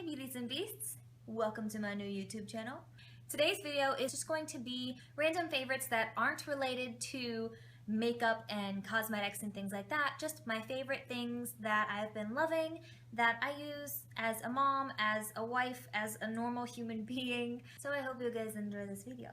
beauties and beasts, welcome to my new YouTube channel. Today's video is just going to be random favorites that aren't related to makeup and cosmetics and things like that, just my favorite things that I've been loving, that I use as a mom, as a wife, as a normal human being. So I hope you guys enjoy this video.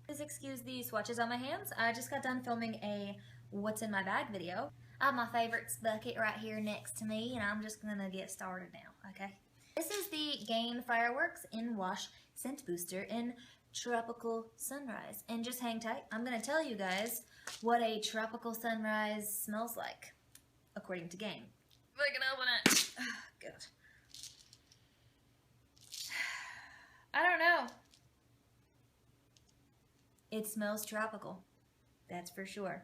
Please excuse the swatches on my hands. I just got done filming a what's in my bag video. I have my favorites bucket right here next to me, and I'm just gonna get started now, okay? This is the Gain Fireworks in Wash Scent Booster in Tropical Sunrise. And just hang tight, I'm gonna tell you guys what a tropical sunrise smells like, according to Gain. If I can open it. Oh, good. I don't know. It smells tropical, that's for sure.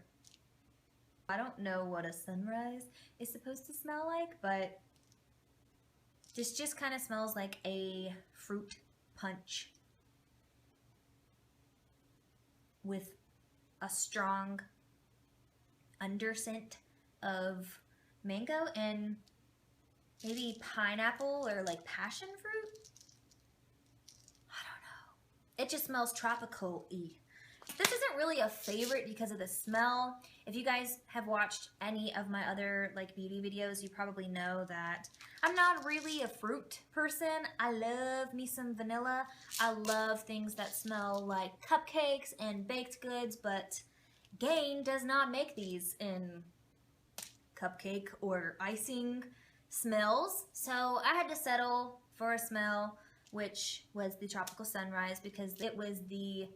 I don't know what a sunrise is supposed to smell like, but this just kind of smells like a fruit punch with a strong underscent of mango and maybe pineapple or like passion fruit. I don't know. It just smells tropical-y. This isn't really a favorite because of the smell. If you guys have watched any of my other like beauty videos, you probably know that I'm not really a fruit person. I love me some vanilla. I love things that smell like cupcakes and baked goods, but Gain does not make these in cupcake or icing smells. So I had to settle for a smell, which was the Tropical Sunrise, because it was the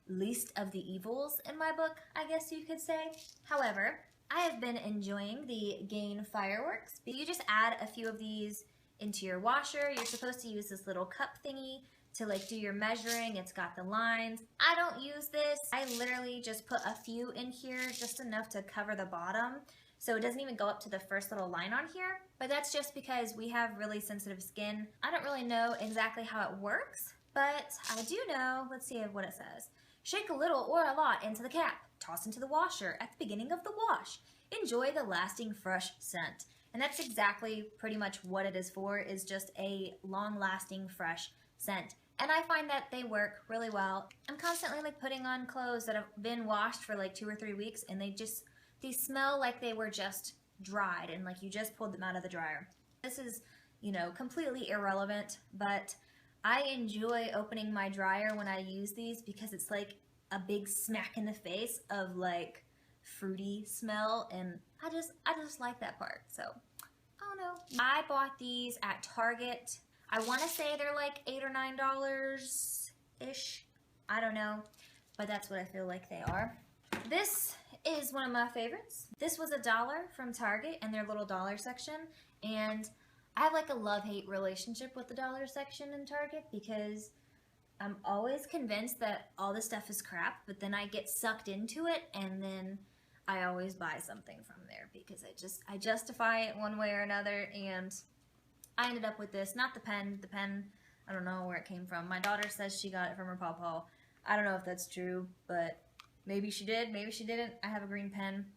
least of the evils in my book, I guess you could say. However, I have been enjoying the Gain Fireworks. You just add a few of these into your washer. You're supposed to use this little cup thingy to like do your measuring. It's got the lines. I don't use this. I literally just put a few in here, just enough to cover the bottom, so it doesn't even go up to the first little line on here. But that's just because we have really sensitive skin. I don't really know exactly how it works, but I do know, let's see what it says. Shake a little or a lot into the cap. Toss into the washer at the beginning of the wash. Enjoy the lasting fresh scent. And that's exactly pretty much what it is for, is just a long-lasting fresh scent. And I find that they work really well. I'm constantly like putting on clothes that have been washed for like 2 or 3 weeks, and they smell like they were just dried and like you just pulled them out of the dryer. This is, you know, completely irrelevant, but I enjoy opening my dryer when I use these because it's like a big smack in the face of like fruity smell, and I just like that part. So I don't know. I bought these at Target. I want to say they're like $8 or $9 ish. I don't know, but that's what I feel like they are. This is one of my favorites. This was $1 from Target in their little dollar section, and I have like a love-hate relationship with the dollar section in Target because I'm always convinced that all this stuff is crap, but then I get sucked into it, and then I always buy something from there because I justify it one way or another, and I ended up with this. Not the pen. The pen, I don't know where it came from. My daughter says she got it from her pawpaw. I don't know if that's true, but maybe she did, maybe she didn't. I have a green pen.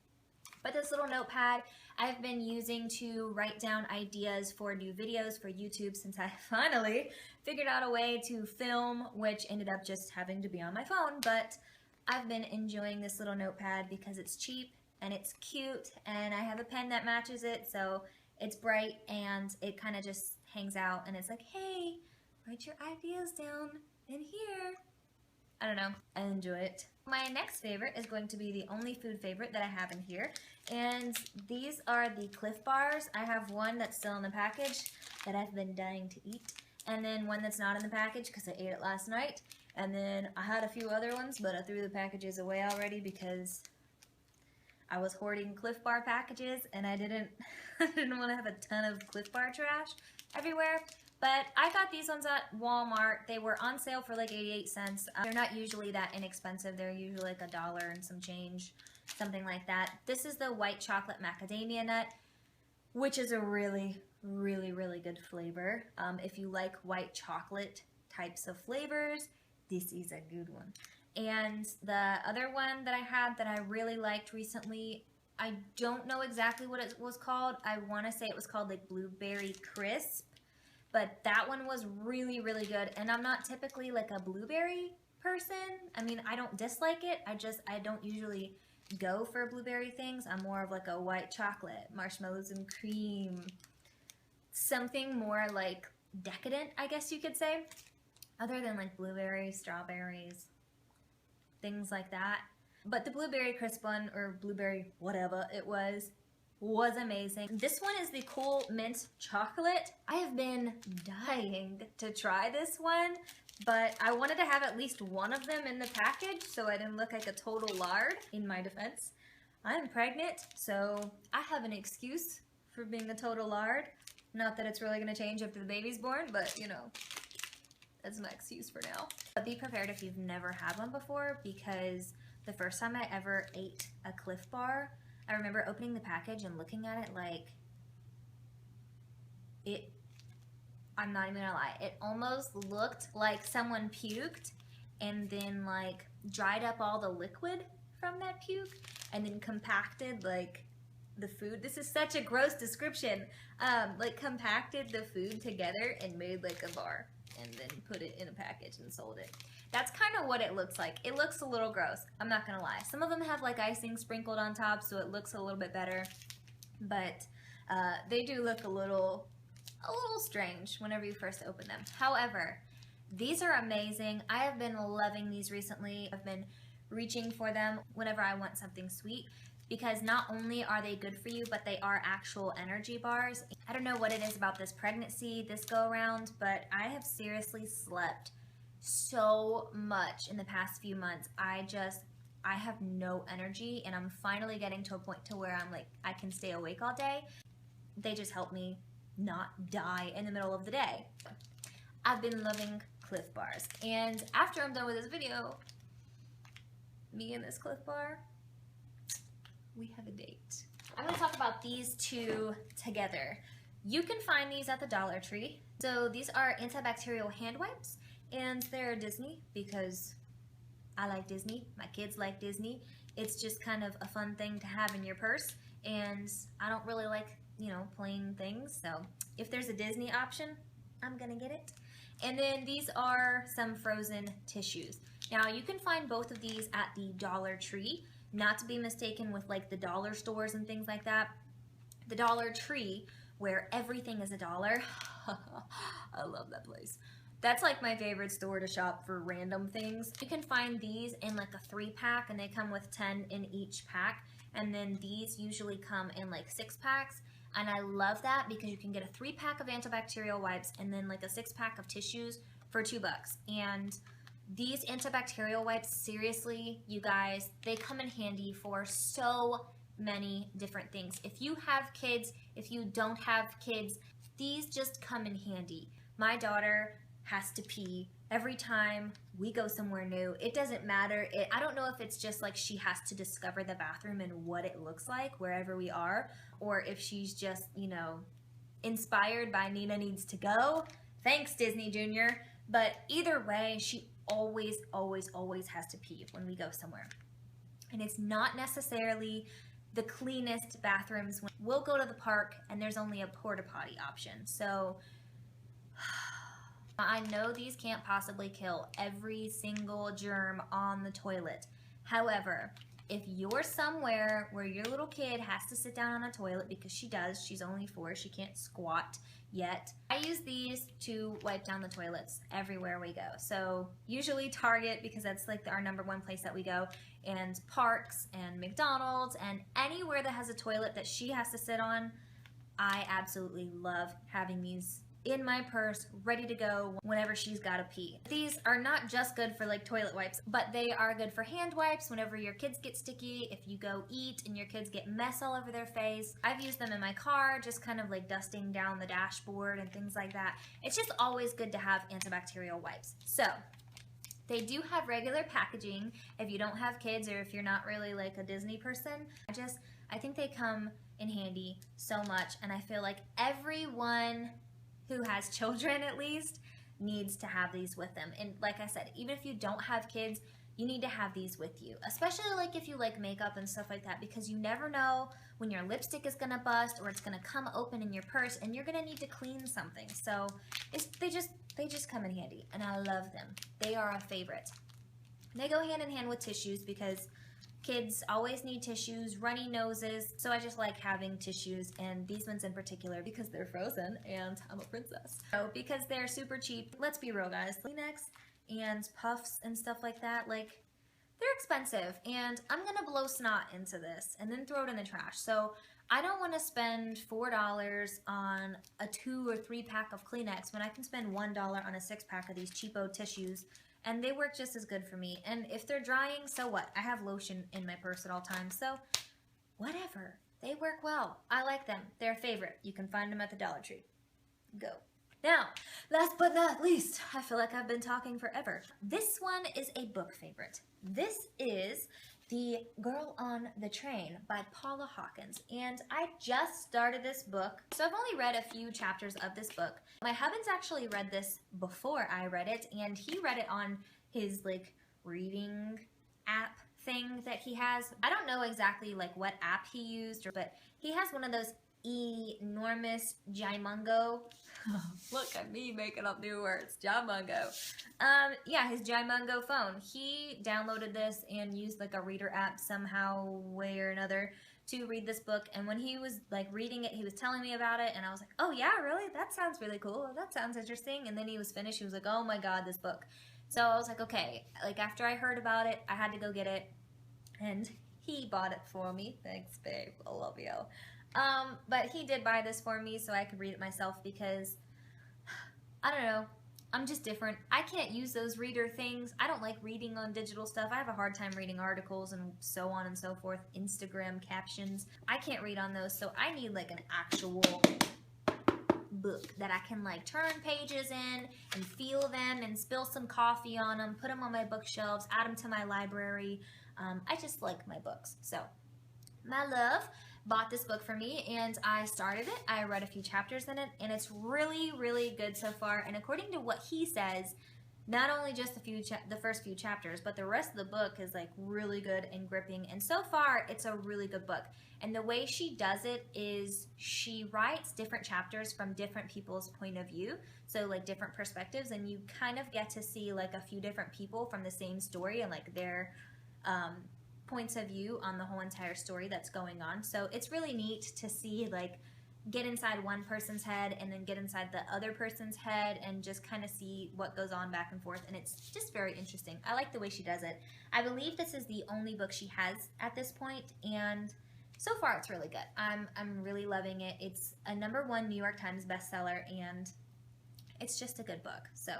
But this little notepad I've been using to write down ideas for new videos for YouTube since I finally figured out a way to film, which ended up just having to be on my phone. But I've been enjoying this little notepad because it's cheap and it's cute, and I have a pen that matches it, so it's bright and it kind of just hangs out, and it's like, hey, write your ideas down in here. I don't know, I enjoy it. My next favorite is going to be the only food favorite that I have in here, and these are the Clif Bars. I have one that's still in the package that I've been dying to eat, and then one that's not in the package because I ate it last night, and then I had a few other ones, but I threw the packages away already because I was hoarding Clif Bar packages, and I didn't want to have a ton of Clif Bar trash everywhere. But I got these ones at Walmart. They were on sale for like 88 cents. They're not usually that inexpensive. They're usually like $1 and some change, something like that. This is the white chocolate macadamia nut, which is a really, really, really good flavor. If you like white chocolate types of flavors, this is a good one. And the other one that I had that I really liked recently, I don't know exactly what it was called. I want to say it was called like Blueberry Crisp. but that one was really, really good. And I'm not typically like a blueberry person. I mean, I don't dislike it. I don't usually go for blueberry things. I'm more of like a white chocolate, marshmallows and cream, something more like decadent, I guess you could say, other than like blueberries, strawberries, things like that. But the blueberry crisp one, or blueberry whatever it was amazing. This one is the Cool Mint Chocolate. I have been dying to try this one, but I wanted to have at least one of them in the package so I didn't look like a total lard. In my defense, I'm pregnant, so I have an excuse for being a total lard. Not that it's really going to change after the baby's born, but you know, that's my excuse for now. But be prepared if you've never had one before, because the first time I ever ate a Cliff Bar, I remember opening the package and looking at it like, I'm not even gonna lie, it almost looked like someone puked and then like dried up all the liquid from that puke and then compacted like the food. This is such a gross description. Like compacted the food together and made like a bar and then put it in a package and sold it. That's kind of what it looks like. It looks a little gross, I'm not gonna lie. Some of them have like icing sprinkled on top, so it looks a little bit better, but they do look a little strange whenever you first open them. However, these are amazing. I have been loving these recently. I've been reaching for them whenever I want something sweet, because not only are they good for you, but they are actual energy bars. I don't know what it is about this pregnancy, this go around, but I have seriously slept so much in the past few months. I have no energy, and I'm finally getting to a point to where I'm like, I can stay awake all day. They just help me not die in the middle of the day. I've been loving Cliff Bars, and after I'm done with this video, me and this Cliff Bar, we have a date. I'm going to talk about these two together. You can find these at the Dollar Tree. So these are antibacterial hand wipes, and they're Disney because I like Disney. My kids like Disney. It's just kind of a fun thing to have in your purse, and I don't really like, you know, plain things. So if there's a Disney option, I'm gonna get it. And then these are some frozen tissues. Now you can find both of these at the Dollar Tree, not to be mistaken with like the dollar stores and things like that. The Dollar Tree, where everything is $1. I love that place. That's like my favorite store to shop for random things. You can find these in like a 3-pack, and they come with 10 in each pack. And then these usually come in like 6-packs. And I love that because you can get a 3-pack of antibacterial wipes and then like a 6-pack of tissues for $2. And these antibacterial wipes, seriously, you guys, they come in handy for so many different things. If you have kids, if you don't have kids, these just come in handy. My daughter has to pee every time we go somewhere new. It doesn't matter. I don't know if it's just like she has to discover the bathroom and what it looks like wherever we are, or if she's just, you know, inspired by Nina Needs to Go. Thanks, Disney Junior. But either way, she always has to pee when we go somewhere. And it's not necessarily the cleanest bathrooms. We'll go to the park and there's only a porta potty option. So I know these can't possibly kill every single germ on the toilet. However, if you're somewhere where your little kid has to sit down on a toilet, because she does, she's only 4, she can't squat yet, I use these to wipe down the toilets everywhere we go. So usually Target, because that's like our #1 place that we go, and parks and McDonald's and anywhere that has a toilet that she has to sit on. I absolutely love having these in my purse, ready to go whenever she's gotta pee. These are not just good for like toilet wipes, but they are good for hand wipes whenever your kids get sticky, if you go eat and your kids get mess all over their face. I've used them in my car, just kind of like dusting down the dashboard and things like that. It's just always good to have antibacterial wipes. So they do have regular packaging if you don't have kids or if you're not really like a Disney person. I think they come in handy so much, and I feel like everyone who has children at least needs to have these with them. And like I said, even if you don't have kids, you need to have these with you, especially like if you like makeup and stuff like that, because you never know when your lipstick is gonna bust or it's gonna come open in your purse and you're gonna need to clean something. So they just come in handy, and I love them. They are a favorite. They go hand in hand with tissues because kids always need tissues, runny noses, so I just like having tissues, and these ones in particular because they're frozen and I'm a princess. So because they're super cheap, let's be real guys, Kleenex and puffs and stuff like that, like, they're expensive, and I'm gonna blow snot into this and then throw it in the trash. So I don't want to spend $4 on a 2 or 3 pack of Kleenex when I can spend $1 on a 6-pack of these cheapo tissues, and they work just as good for me. And if they're drying, so what? I have lotion in my purse at all times, so whatever. They work well. I like them. They're a favorite. You can find them at the Dollar Tree. Go. Now, last but not least, I feel like I've been talking forever. This one is a book favorite. This is The Girl on the Train by Paula Hawkins, and I just started this book, so I've only read a few chapters of this book. My husband's actually read this before I read it, and he read it on his like reading app thing that he has. I don't know exactly like what app he used, but he has one of those enormous Gimungo. Look at me making up new words. Gimungo. Yeah, his Gimungo phone. He downloaded this and used like a reader app somehow, way or another, to read this book. And when he was like reading it, he was telling me about it, and I was like, oh yeah, really? That sounds really cool. That sounds interesting. And then he was finished. He was like, oh my god, this book. So I was like, okay. Like after I heard about it, I had to go get it, and he bought it for me. Thanks, babe. I love you. But he did buy this for me so I could read it myself because, I don't know, I'm just different. I can't use those reader things. I don't like reading on digital stuff. I have a hard time reading articles and so on and so forth, Instagram captions. I can't read on those, so I need like an actual book that I can like turn pages in and feel them and spill some coffee on them, put them on my bookshelves, add them to my library. I just like my books. So, my love bought this book for me, and I started it. I read a few chapters in it, and it's really, really good so far. And according to what he says, not only just the first few chapters, but the rest of the book is like really good and gripping. And so far, it's a really good book. And the way she does it is she writes different chapters from different people's point of view, so like different perspectives, and you kind of get to see like a few different people from the same story and like their points of view on the whole entire story that's going on. So it's really neat to see like get inside one person's head and then get inside the other person's head and just kind of see what goes on back and forth, and it's just very interesting. I like the way she does it. I believe this is the only book she has at this point, and so far it's really good. I'm really loving it. It's a #1 New York Times bestseller, and it's just a good book. So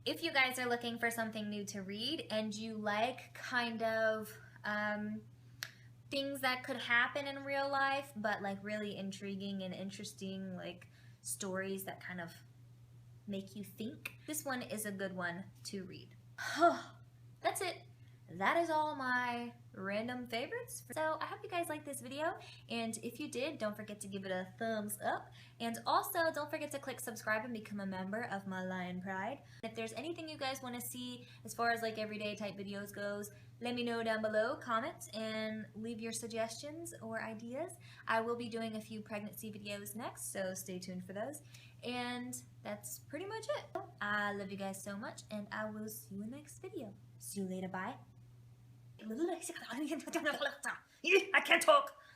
if you guys are looking for something new to read and you like kind of things that could happen in real life, but like really intriguing and interesting, like stories that kind of make you think, this one is a good one to read. That's it. That is all my random favorites. So I hope you guys liked this video, and if you did, don't forget to give it a thumbs up, and also don't forget to click subscribe and become a member of my Lion Pride. If there's anything you guys want to see as far as like everyday type videos goes, let me know down below, comment, and leave your suggestions or ideas. I will be doing a few pregnancy videos next, so stay tuned for those. And that's pretty much it. I love you guys so much, and I will see you in the next video. See you later, bye. I can't talk.